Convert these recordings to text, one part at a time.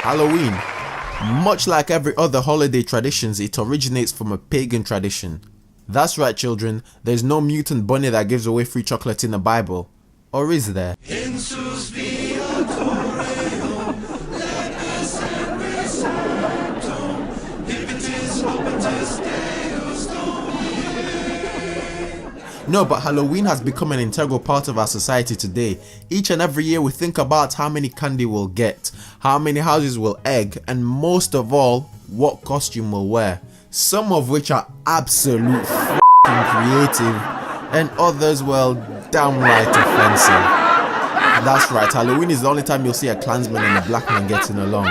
Halloween, much like every other holiday traditions, it originates from a pagan tradition. That's right, children, there's no mutant bunny that gives away free chocolate in the Bible. Or is there? No, but Halloween has become an integral part of our society today. Each and every year we think about how many candy we'll get, how many houses we'll egg, and most of all, what costume we'll wear. Some of which are absolute f***ing creative, and others, well, downright offensive. That's right, Halloween is the only time you'll see a Klansman and a black man getting along.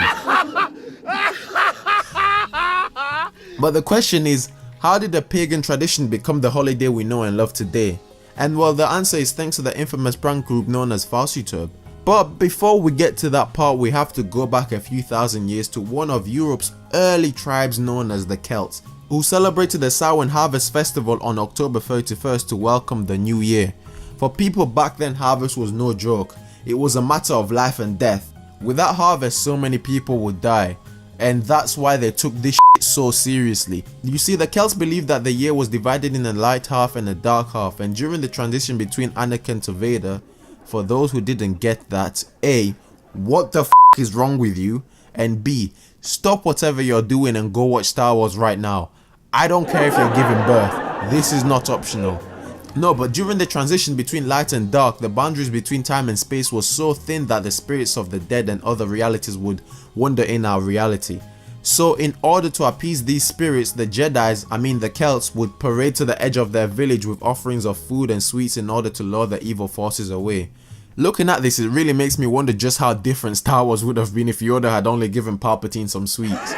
But the question is, how did the pagan tradition become the holiday we know and love today? And well, the answer is thanks to the infamous prank group known as FarsiTube. But before we get to that part, we have to go back a few thousand years to one of Europe's early tribes known as the Celts, who celebrated the Samhain Harvest Festival on October 31st to welcome the new year. For people back then, harvest was no joke. It was a matter of life and death. Without harvest, so many people would die. And that's why they took this shit so seriously. You see, the Celts believed that the year was divided in a light half and a dark half, and during the transition between Anakin to Vader, for those who didn't get that, A, what the f is wrong with you? And B, stop whatever you're doing and go watch Star Wars right now. I don't care if you're giving birth, this is not optional. No, but during the transition between light and dark, the boundaries between time and space was so thin that the spirits of the dead and other realities would wander in our reality. So in order to appease these spirits, the the Celts, would parade to the edge of their village with offerings of food and sweets in order to lure the evil forces away. Looking at this, it really makes me wonder just how different Star Wars would have been if Yoda had only given Palpatine some sweets.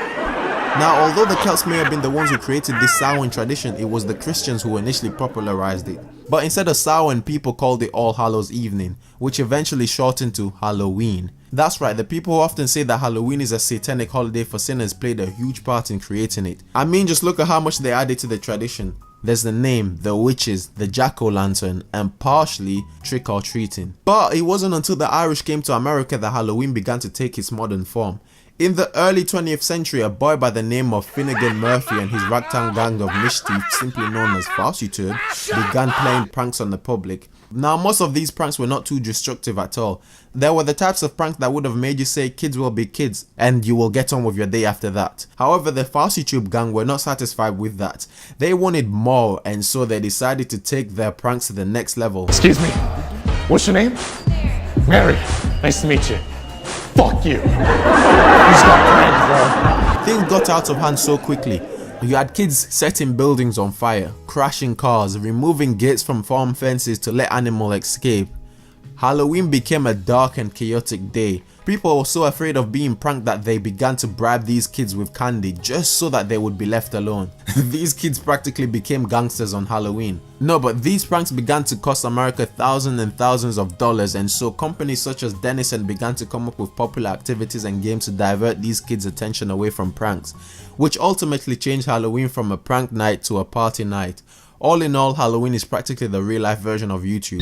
Now, although the Celts may have been the ones who created this Samhain tradition, it was the Christians who initially popularized it. But instead of Samhain, people called it All Hallows Evening, which eventually shortened to Halloween. That's right, the people who often say that Halloween is a satanic holiday for sinners played a huge part in creating it. I mean, just look at how much they added to the tradition. There's the name, the witches, the jack-o'-lantern, and partially trick-or-treating. But it wasn't until the Irish came to America that Halloween began to take its modern form. In the early 20th century, a boy by the name of Finnegan Murphy and his ragtag gang of mischief, simply known as FarsiTube, began playing pranks on the public. Now, most of these pranks were not too destructive at all. There were the types of pranks that would have made you say kids will be kids and you will get on with your day after that. However, the FarsiTube gang were not satisfied with that. They wanted more, and so they decided to take their pranks to the next level. Excuse me, what's your name? Mary. Nice to meet you. Fuck you. He's got pranked, bro. Things got out of hand so quickly. You had kids setting buildings on fire, crashing cars, removing gates from farm fences to let animals escape. Halloween became a dark and chaotic day. People were so afraid of being pranked that they began to bribe these kids with candy just so that they would be left alone. These kids practically became gangsters on Halloween. No, but these pranks began to cost America thousands and thousands of dollars, and so companies such as Denison began to come up with popular activities and games to divert these kids' attention away from pranks, which ultimately changed Halloween from a prank night to a party night. All in all, Halloween is practically the real life version of YouTube.